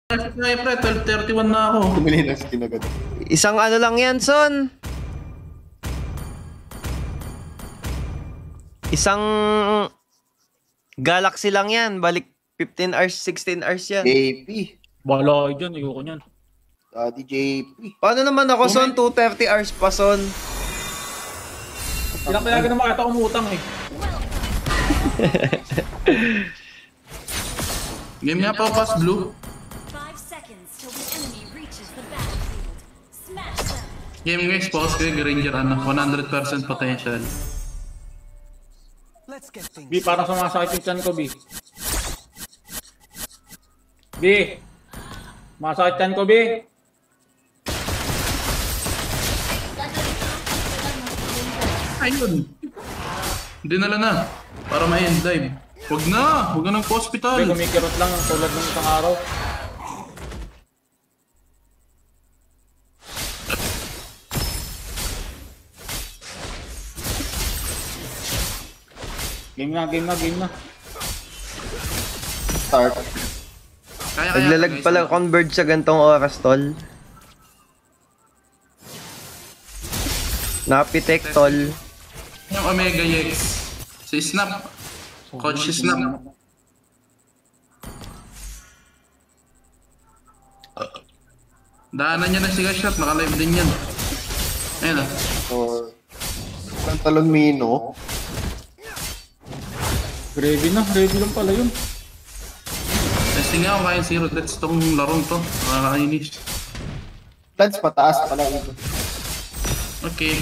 Ay, pre, 12:31 na ako. Tumili ng skin agad. Isang ano lang yan, son. Isang Galaxy lang yan. Balik 15 hours, 16 hours yan. JP. Bala kayo dyan, ayoko nyan. Daddy JP. Paano naman ako, son? 230 hours pa, son. Pinakalaga naman kita umutang eh. Game nga pa, pass blue. 5 seconds till the enemy reaches the battlefield. Smash them. Game guys, pause kayo, Ranger, 100% potential. B, parang sumasakit yung chan ko, B. B! Masakit chan ko, B! Ayun. Dinala na. Para may end dive. Huwag na ng B, hospital. kumikirot lang tulad ng isang araw. Game na. Start. Kaya Naglalag guys. pala converge sa gantong oras, tol. Napitek, tol. Yung Omega X. Si Snap. Coach si Snap. Daanan niya na si Gashot. Naka-live din yan. Ayun ah. Or Pantalon Mino. Gravy lang pala yun. Testing nga ako kaya zero deaths tong larong to. Nakakainis. Plants pataas pala ito. Okay.